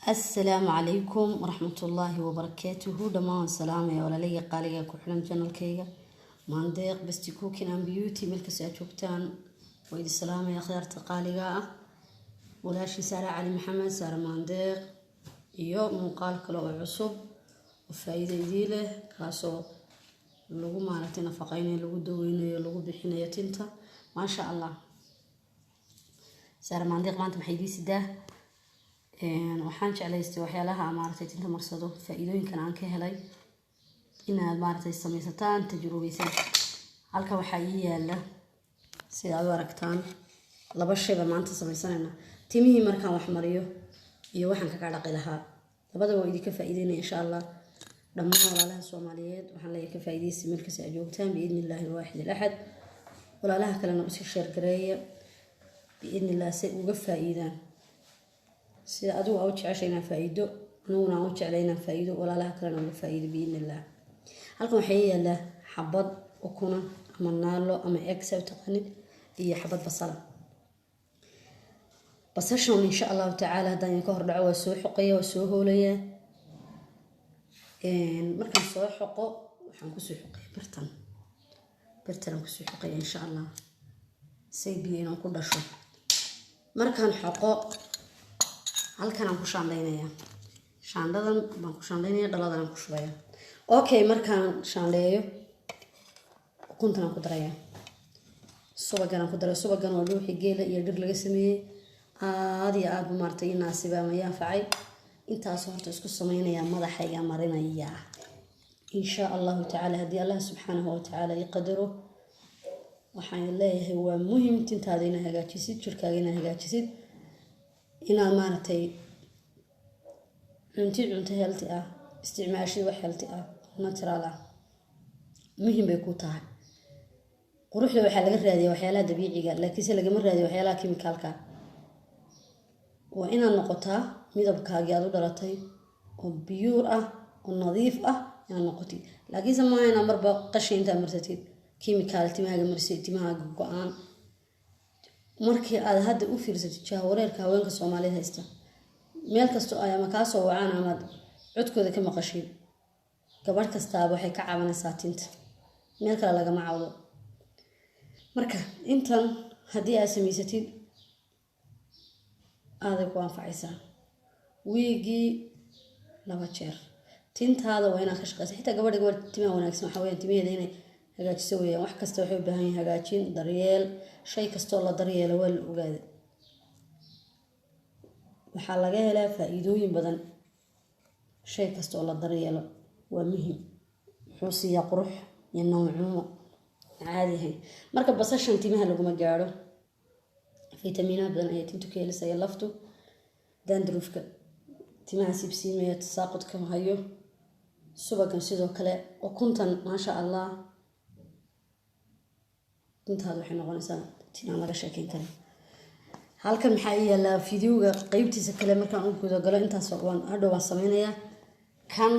السلام عليكم ورحمة الله وبركاته. دمان سلام يا ولا لي قالي كحلم جنال كيga مانديق بس cooking and beauty ملكس أشوفتان ويد السلام يا خيارة قاليقة ولا شي سارة علي محمد سارة مانديق يوم قال كلو عصب وفايدة يديله كاسو لغو مالتنا فقيني لغو دويني لغو بحناية تنتا ما شاء الله. سارة مانديق ما انت محيدي سده waxaan jeclaystay waxyaalaha maartay tinta marsado faa'iidooyinkan aan ka helay inaad maartay samaysataan tajrubaysan. halka waxa ii yaala sida aad aragtaan laba shay ba maanta samaysanayna timihii markaan wax mariyo iyo waxaan ka dhaqi lahaa labadaba waa idin ka faa'iideynaa insha Allah. dhammaan walaalaha Soomaaliyeed waxaan leeyahay ka faa'iideysi markaas ay joogtaan biidnillaahi waahid al-ahad. walaalaha kalena u sii share gareeya biidnillah si uga faa'iidaan sida adigu aad jeceshayna faa'iido anuguna aan jeclayna faa'iido walaalaha kalena uga faa'iido biidnillah. halkan waxa yaala xabad ukuna ama naalo ama egg taqanid iyo xabad basashan insha Allah ta'ala hadaan ka hor dhaco waa soo xoqaya waa soo hoolaya markaan soo xoqo waxaan ku soo xoqay bartan ku soo xoqay insha Allah say biyo ku dhasho. markaan xoqo halkan aan ku shaandheynaya shaandadan baan ku shaandheynaya dhaladan ku shubaya. okay markaan shaandheeyo ukuntan aan ku daraya subagan ku daray subagan oo dhuuxi geela iyo dhir laga sameeyay aad iyo aad maartay naasiba ma yaafacay intaas horta isku sameynaya madaxayga marinaya insha Allah ta'ala hadii Allah subhanahu wa ta'ala yaqdaro waxaan leeyahay waa muhiim tintaada inaad hagaajisid jirkaaga inaad hagaajisid inaad maartay cunto healthy ah isticmaashid wax healthy ah natural ah muhiim bay ku tahay. quruxda waxa laga raadiyaa waxyaalaha dabiiciga laakiin se laga ma raadiyo waxyaalaha chemicalka. waa inaad noqotaa midabkaaga aad u dhalatay oo pure ah oo nadiif ah inaad noqotid laakiin se maaha inaad marba qashinta marsatid chemical timaaga marsid timaaga go'aan. markii aad hadda u fiirsatid jahwareerka haweenka Soomaaliyeed haysta meel kasto ay ama ka soo wacaan ama codkooda ka maqashin gabar kasta waxay ka caawinaysaa tinta meel kale laga ma caawdo. marka intan hadii aad samaysatid aad ku anfacaysaa wiigi laba jeer tintaada waa inaad ka shaqeysaa xitaa gabadha timaha wanaagsan waxa weeyaan timaheeda inay hagaajiso weeyaan wax kasta waxay u baahan yihiin hagaajin daryeel shay kasto la daryeelo waa la ogaado waxa laga helaa faa'iidooyin badan. shay kasto la daryeelo waa muhiim wuxuu siiyaa qurux iyo noocumo caadi ah. marka basashan timaha lagu ma gaaro fiitamiinada badan ay tintu ka helaysaa laftu dandruufka timaha sibsiimaya tasaaqudka hayo subagan sidoo kale ukuntan ma sha Allah intaad waxay noqonaysaa tinaan laga sheekeyn karo. halkan maxaa yaala fiidiyowga qaybtiisa kale markaan u gudo galo intaas waan hadhow sameynaya kan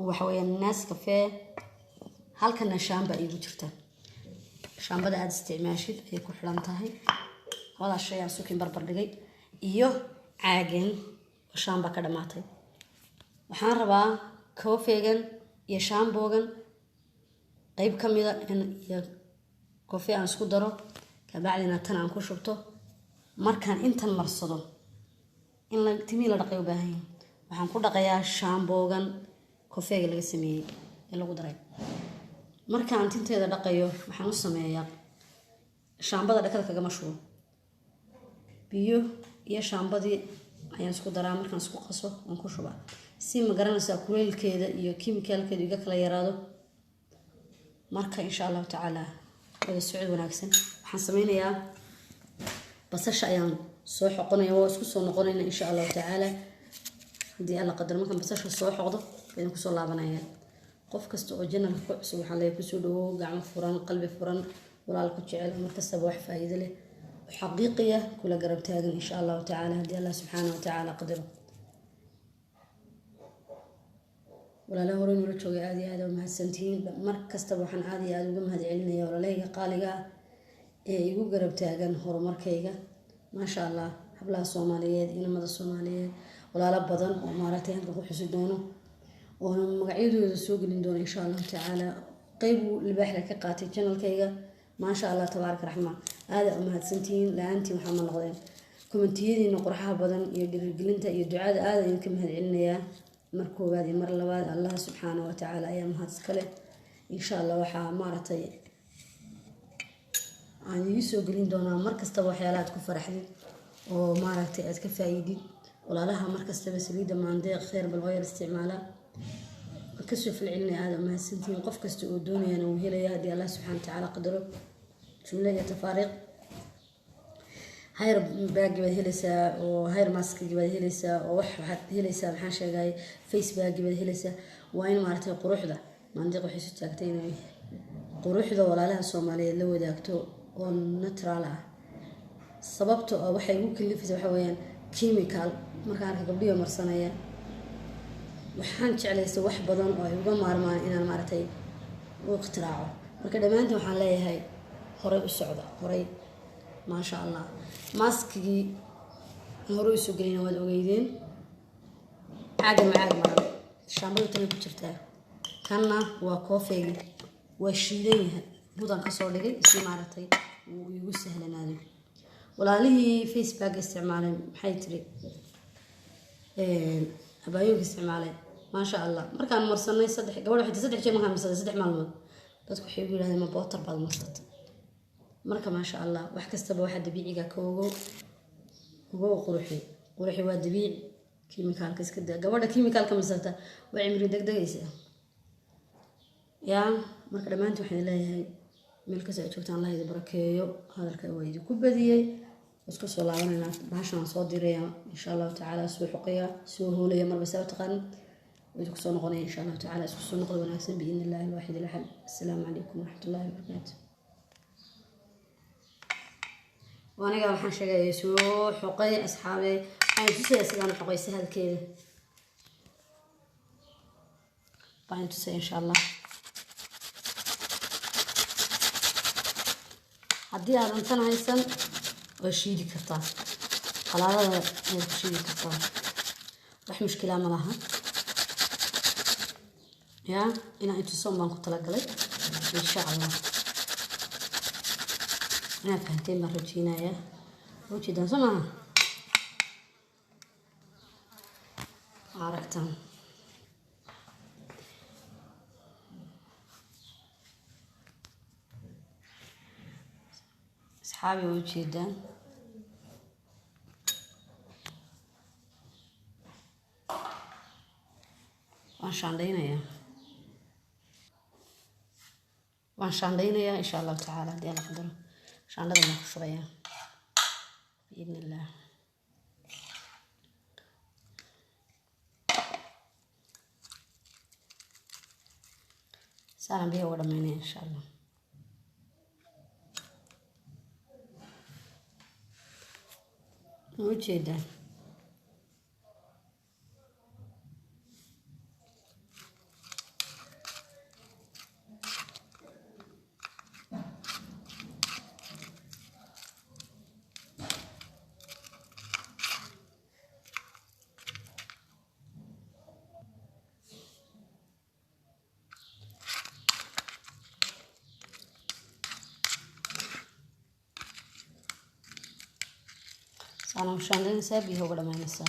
waxa weeyaan Nescafe. halkan shaamba ay ugu jirta shaambada aad isticmaashid ay ku xiran tahay wada shay aan suukin barbar dhigay iyo caagan shaamba ka dhamaatay. waxaan rabaa koofeegan iyo shaambogan qayb kamida in iyo koofi aan isku daro ka bacdina tan aan ku shubto markaan intan marsado in la timi la dhaqay u baahan yahay waxaan ku dhaqayaa shaambogan koofeega laga sameeyay ee lagu daray. markaan tinteeda dhaqayo waxaan u sameeyaa shaambada dhakada kaga mashuuro biyo iyo shaambadii ayaan isku daraa markaan isku qaso aan ku shubaa si ma garanaysaa kuleelkeeda iyo chemicalkeeda iga kala yaraado. marka insha Allah ta'ala wada socod wanaagsan waxaan sameynayaa basasha ayaan soo xoqonaya oo isku soo noqonayna insha Allah ta'ala hadii alla qadar markaan basasha soo xoqdo ayaan ku soo laabanaya. qof kasta oo channel ku cusub waxa la ku soo dhawo gacmo furan qalbi furan walaal ku jecel markasta wax faa'iido leh xaqiiqiya kula garab taagan insha Allah ta'ala hadii Allah subhanahu wa ta'ala qadaro. walaalaha hore noo joogay aad iyo aad u mahadsantiin markasta waxaan aad iyo aad uga mahadcelinayaa walaalayga qaaliga ee igu garab taagan horumarkayga ma sha Allah hablaha Soomaaliyeed inamada Soomaaliyeed walaalo badan oo maaragtay halka ku xusi doono oo magacyadooda soo gelin doono insha Allah tacaala qayb libaaxda ka qaatay channelkayga maasha Allah tabaaraka raxmaan aad u mahadsantihiin laantii waxaa ma noqdeen komentiyadiina qurxaha badan iyo dhiirigelinta iyo ducada aad ayaan ka mahadcelinayaa mar koowaad iyo mar labaad Allah subxaanahu wa tacaala ayaa mahad iska leh insha Allah waxaa maaragtay aan idin soo gelin doonaa mar kastaba waxyaalaha aad ku faraxdid oo maaragtay aad ka faa'iidid walaalaha mar kastaba saliida maandeeq khayr bal oo yar isticmaala kasoo falcelinaya aad mahadsantihiin qof kasta oo doonayana uu helaya haddii Allah subxaanahu wa tacaala qadaro jumla iyo tafaariiq hayr baagi baad helaysaa oo hayr maskigi baad helaysaa oo waxaad helaysaa maxaan sheegay face baagi baad helaysaa waa in maaragtay quruxda maandeeq waxay soo taagtay inay quruxda walaalaha Soomaaliyeed la wadaagto oo natural ah sababta oo waxay ugu kalifaysaa waxa weeyaan chemical markaan arko gabdhiyo marsanaya waxaan jeclaystay wax badan oo ay uga maarmaan inaan maaragtay u iqtiraaco marka dhamaantii waxaan leeyahay horay u socda horay ما شاء الله ماسكي هروي سوقين واد اوغيدين عادم مرة الشامبو تاني كجرتا كنا waa كوفي waa shiidan budan ka soo dhigay si maartay uu igu sahlanaaday walaalihii Facebook isticmaalay maxay tiri abaayuu isticmaalay ma sha Allah markaan marsanay saddex gabadh waxay saddex jeer markaan marsanay saddex maalmood dadku waxay u yiraahdeen ma bootar baad marsatay marka ma sha Allah wax kastaba waxa dabiiciga ka ugu quruxi waa dabiici chemicalka iska daa gabadha chemicalka marsata waa cimri degdegaysa yaa marka dhamaantii waxaan leeyahay meel ka soo joogtaan Allah idin barakeeyo hadalka waa idin ku badiyay isku soo laabanayna baashan soo direeya insha Allah tacaala soo xuqiya soo hoolaya marba soo taqaan idin ku soo noqonaya insha Allah tacaala isku soo noqdo wanaagsan biidin Allah alwaahid alahad assalaamu alaykum warahmatullahi wabarakatuh وانا قاعد waxaan sheegay soo xuqay asxaabe ay tusay sidaan xuqay sahalkeeda baan tusay insha Allah haddii aad intan haysan oo shiidi kartaa qalaadada ay ku shiidi kartaa wax mushkila ma laha ya ina intu soo baan ku talagalay insha Allah أنا فهمتين مرة جينا يا وجي ده سمع عرفتهم أصحابي وجي ده وانشاندينا يا إن شاء الله تعالى دي الله قدره عشان هذا شوية بإذن الله سلام بيها ولا ماني إن شاء الله وجدا أنا مش عندي سابي هو ولا ما ينسى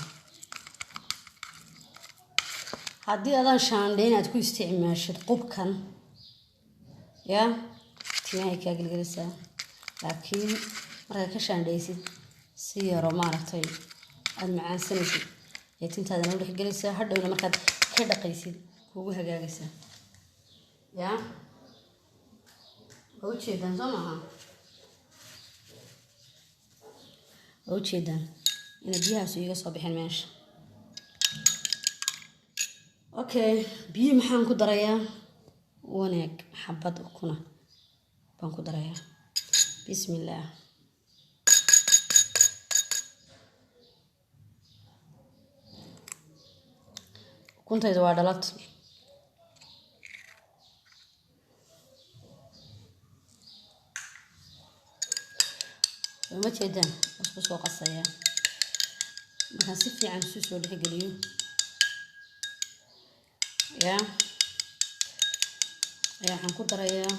هدي أنا شاندين أتكون استعمال قب كان يا تيجي كأجل جلسة لكن مرة كشانديسي سيارة ما رحتي المعان سنتي يتنت هذا نروح جلسة هذا ولا مركز كذا قيسي هو هجالسة يا هو شيء ده زمانها وجدا إن بيها سوية صباح الماش أوكي بيه محن كدريا ونك حبات أكونه بان كدريا بسم الله كنت إذا وعدلت ما تيدن بس قصية markaan si fiican isu soo dhexgeliyo yaa ayaa waxaan ku darayaa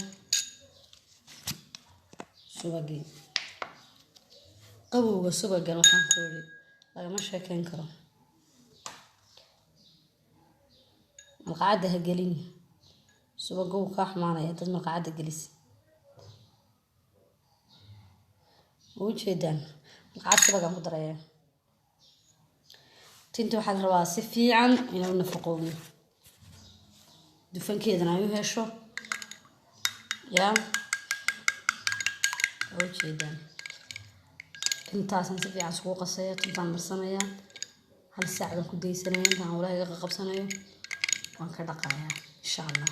subagii. qabowga subagan waxaan ku yidhi lagama sheekeyn karo. malqacadda ha gelin, subaga wuu kaa xumaanaya dad malqacadda gelis. u jeedaan malqacad subagaan ku darayaa. tinta waxaa la rabaa si fiican inuu nafaqooyo, dufankeedana ay u hesho yaa. u jeedaan intaasaan si fiican iskugu qasaya, tintaan marsanaya, hal saac baan ku daysanaya intaan howlaha iga qabsanayo waan ka dhaqayaa insha allah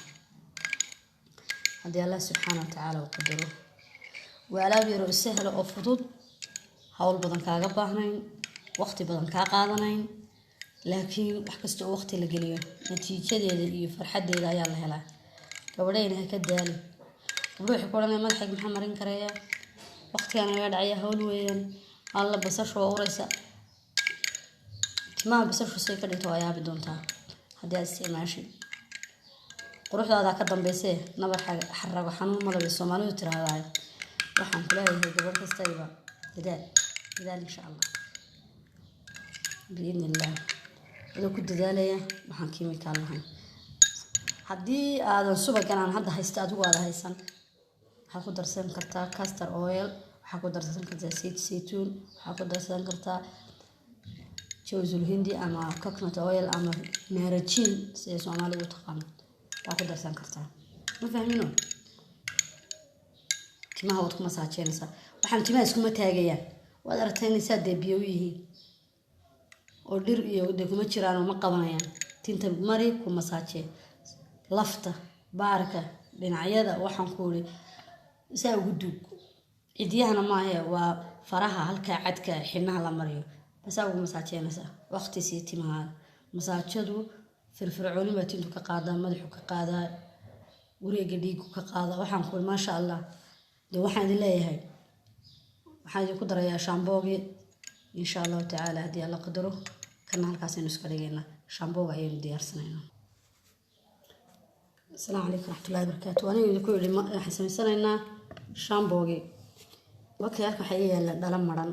haddii allah subxaana watacaala uu qadaro. waa alaab yaroo sahla oo fudud, hawl badan kaaga baahnayn, waqti badan kaa qaadanayn, laakiin wax kasta oo waqti la geliyo natiijadeeda iyo farxadeeda ayaa la helaa. gabadhayna ha ka daali. gabdho waxay ku odhanaya madaxayga maxaa marin karaya, waqtigaan iga dhacaya, hawl weeyaan, alla basasha waa uraysa. timaha basashu say ka dhigto waa yaabi doontaa haddii aad isticmaashid. quruxdaada ka dambeysee nabar xarago xanuun malabay soomaalidu tiraahdaa. waxaan ku leeyahay gabadh kastayba dadaal insha allah biidni illah. adoo ku dadaalaya waxaan kiimikaal lahayn. haddii aadan subagan aan hadda haysta adigu aada haysan, waxaa ku darsan kartaa castor oil, waxaa ku darsan kartaa saytuun, waxaa ku darsan kartaa jawzul hindi ama coconut oil ama naarajin sida soomaalidu u taqaano, waa ku darsan kartaa. ma fahmino? timaha waad ku masaajeynaysaa. waxaan timaha iskuma taagayaan, waad aragtaynaysaa dee biyo u yihiin oo dhir iyo de kuma jiraan oo ma qabanayaan. tinta mari ku masaajee, lafta, baarka, dhinacyada waxaan ku iri saa ugu duug. cidyahana maahe waa faraha halkaa cadka xidhnaha la mariyo basaa ugu masaajeynaysaa. waqti sii timaha masaajadu firfircooni baa tintu ka qaadaa, madaxu ka qaadaa, wareega dhiigu ka qaadaa. waxaan ku iri maasha allah. de waxaan idin leeyahay waxaan idinku darayaa shaamboogi insha allahu tacaala haddii alla qadaro. kana halkaasaynu iska dhigaynaa, shaambooga ayaynu diyaarsanaynaa. asalaamu calaykum raxmatullahi barakaatu. aniga idinku yidhi waxaan samaysanaynaa shaamboogi. wakii halka waxaa ii yaalla dhala maran.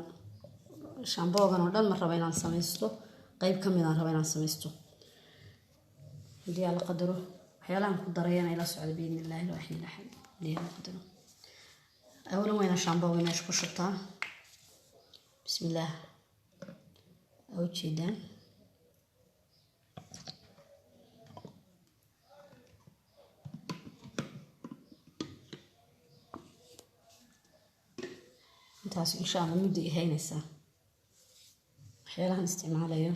shaamboogan oo dhan ma raba inaan samaysto, qayb ka midaan raba inaan samaysto haddii alla qadaro. waxyaalahan ku darayana ila socda biidni illaahi alwaxiid axad haddii alla qadaro. أولا وين شامبو وين أشكو شطة. بسم الله. أو جدا انتاس إن شاء الله مدي هاي نسا حيالها نستعمالها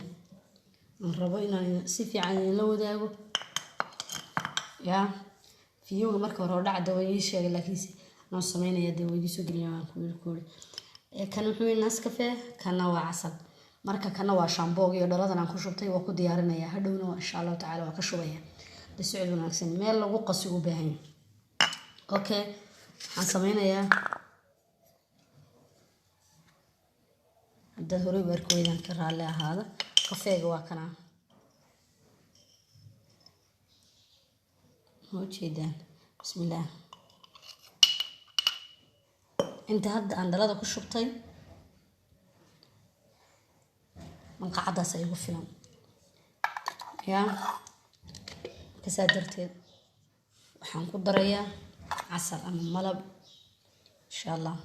نربينا سيفي عن لو داغو يا في يوم مركب ورا دوايش لكن noo sameynaya dee weydi soo geliya waan kuuri kan wuxuu Nescafe kana waa casal. marka kana waa shaambooga iyo dhaladan aan ku shubtay waa ku diyaarinaya. hadhowna insha Allah tacaala waa ka shubaya. de socod wanaagsan meel lagu qasigo u baahan. okay waxaan sameynayaa hadda hore warkoodan ka raali ahaada. kafeega waa kana oo jeedaan. bismillah. انت هاد عندلada ku shubtay malqacadaas ay ugu filan yaa ka darteed waxaan ku darayaa casal ama malab insha Allah.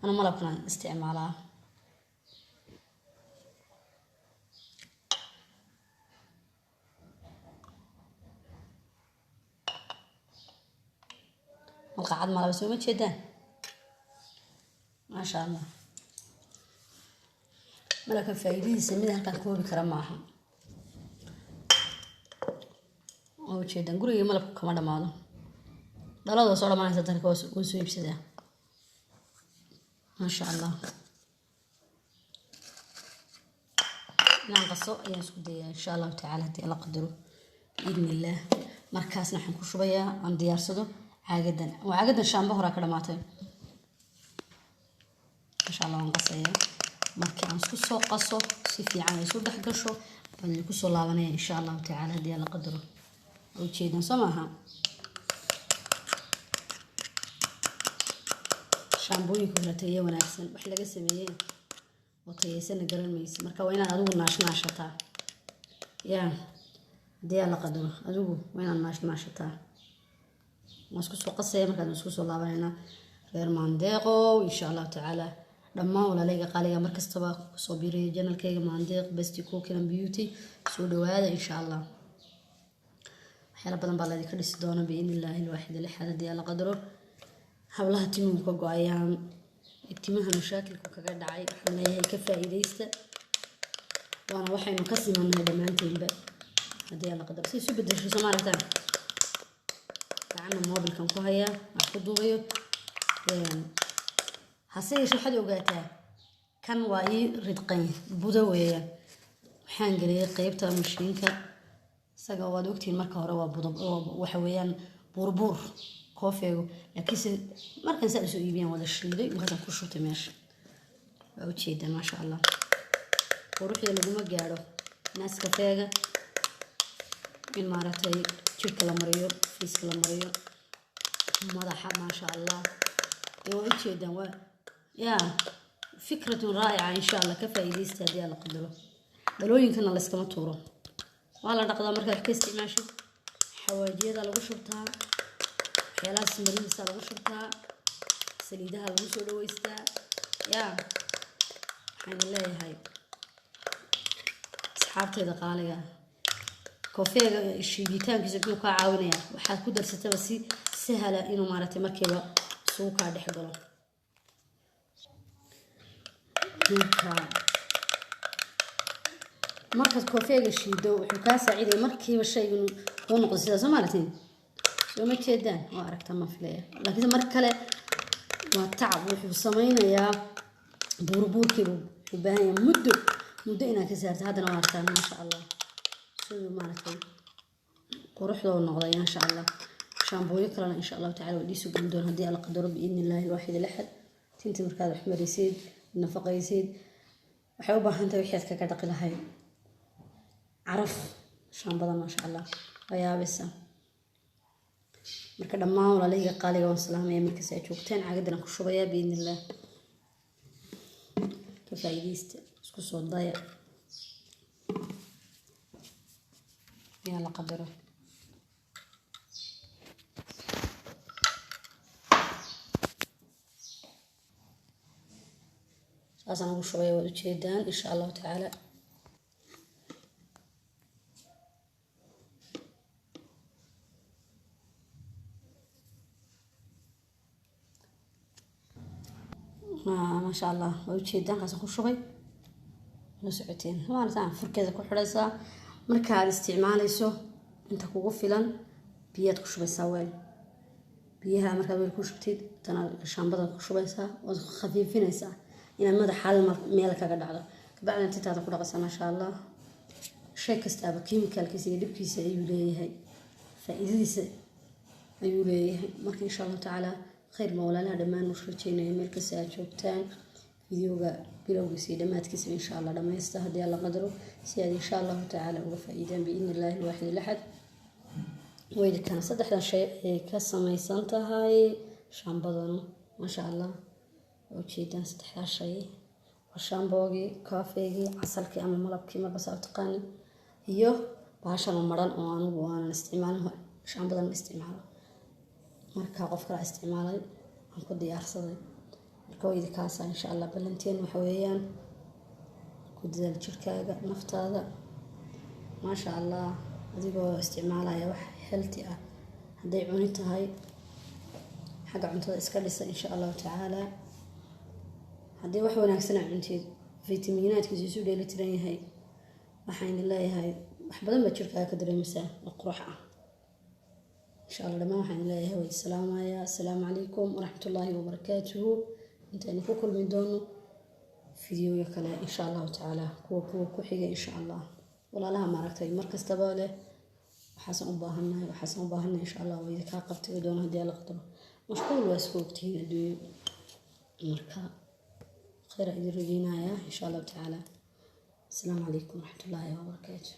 ana malabkan isticmaalaa. malqacad malab soo ma jeedaan. ما شاء الله. ملك الفايدين سميها كان كوبي كرماها. أو شيء دنقول يا ملك كمان ماله. لا لا صار ما نستطيع كوسوي بسده. ما شاء الله. نعم قصو يا سودي إن شاء الله تعالى الله قدره بإذن الله. مركزنا حنكون شوية عن ديار صدو عاجدا وعاجدا شامبه راك لماته. إن شاء الله نقصيه markii aan isku soo qaso si fiican ay isu dhex gasho waan ku soo laabanaya insha Allah ta'ala hadii la qadaro oo jeedan samaha shaambooyinka la tayo wanaagsan wax laga sameeyay oo tayaysan garan mayso marka waa inaad adigu naashnaashataa yaa hadii la qadaro adigu waa inaad naashnaashataa masku soo qasay markaan isku soo laabanayna reer maandeeqo insha Allah ta'ala dhammaan walaalayga qaaliga markastaba soo biiriyo channelkayga maandeeq best cooking and beauty soo dhawaada insha Allah waxyaalo badan baa la idinka dhisi doona biidnillaahi alwaahid alahad hadii la qadaro hawlaha timuhu go'ayaan timaha mashaakilku kaga dhacay waxaan leeyahay ka faa'iideysta waana waxaynu ka simannahay dhammaanteedba hadii la qadaro si isu bedesho Soomaalitaan gacana mobilkan ku haya wax ku duubayo hase yeeshee waxaad ogaataa kan waa ii ridqan budo weeyaan waxaan geliyay qaybta mashiinka isaga waad ogtiin marka hore waa budo waxa weeyaan burbur koofeego laakiin markaan saa soo iibiyaan wada shiiday markaan ku shubtay meesha waa u jeedaa ma sha Allah quruxda laguma gaaro naas kafeega in maaragtay jirka la mariyo fiiska la mariyo madaxa ma sha Allah waa u jeedaa waa يا فكرة رائعة إن شاء الله كفايديست هذه على قدره دلوين كنا لسه مطورة والله نقدر مركز كيستي ماشي حواجيد على وشرتها حيلات سمريس على وشرتها سليدها على وشر ويستا يا حين الله هاي أصحابتي دقالية كوفيه الشيبيتان كيسبيو كعاونية وحد كدر ستبسي سهلة إنه مارتي مركبة سوق عاد حضره markaad koofeega shiido wuxuu ka saaciday markiiba shaygu uu noqdo sida Soomaalitiin soo ma jeedaan oo aragta ma filayo laakiin mar kale waa tacab wuxuu samaynayaa burburkiibu u baahan yahay muddo inaad ka saarto haddana waa arkaan ma sha Allah sidoo maaragtay quruxda oo noqday in sha Allah shaambooyo kalena in sha Allah ta'ala waa dhiisu gudin doon hadii alla qadaro biidnillaahi alwaahid alahad tinta markaad wax marisid nafaqaysid waxay u baahan tahay wixii ka dhaqi lahayd caraf shaambada ma sha Allah wayaabisa marka dhammaan walaalayga qaaliga waan salaamay marka ay joogteen caagadan ku shubaya biidnillah ka faa'iideysta isku soo daya ya la qadaro أصلاً أقول شوية وجهدان إن شاء الله تعالى ما شاء الله وجهدان خاصة أقول شوي نسعتين ما نتعرف فركزة كل حرسة مركز استعمال يسوع أنت كوقفلا بيات كشوي سوال بيها مركز بيكوش بتيد تنا الشامبر كشوي سا وخفيفين يسا إن ماذا حال ميلك قد على بعد أن تتعرف كل قصة ما شاء الله شيء كستابة كيميكال كيسي لبكيس أيوليه هاي فإذا أيوليه مركز إن شاء الله تعالى خير مولا لها دمان مشرتين يملك ساعة شوكتان فيديوغا بلوغ سيدة ما تكسب إن شاء الله لما يستهدي الله قدره سيادي إن شاء الله تعالى وفائدا بإذن الله الواحد الأحد وإذا كان صدح شيء كسمي سنتهاي شامبضن ما شاء الله وجيدان صدح شيء وشامبوغي كافيغي عسلكي أما ملبكي ما بس أتقاني هيو باشا ممران وانا استعماله شامبضن استعماله marka qofka isticmaalay aan ku diyaarsaday marka way idinkaasa insha Allah balanteen waxa weeyaan ku dadaal jirkaaga naftaada ma sha Allah adigoo isticmaalaya wax healthy ah haday cuni tahay xaga cuntada iska dhisa insha Allah ta'ala haday wax wanaagsan cuntid fiitamiinaadkiisu isu dheelitiran yahay waxaan leeyahay wax badan ba jirkaaga ka dareemaysaa qurux ah إن شاء الله ما حن الله السلام عليكم ورحمة الله وبركاته أنت نفكر من دونه فيديو يكلا إن شاء الله تعالى كو حاجة إن شاء الله ولا لها مرتي مركز تباله وحسن أباهنا إن شاء الله وإذا كاقبت بدون هدي على قدره مشكور واسكوك تهين أدوي مركا خير إذا رجينا إن شاء الله تعالى. السلام عليكم ورحمة الله وبركاته.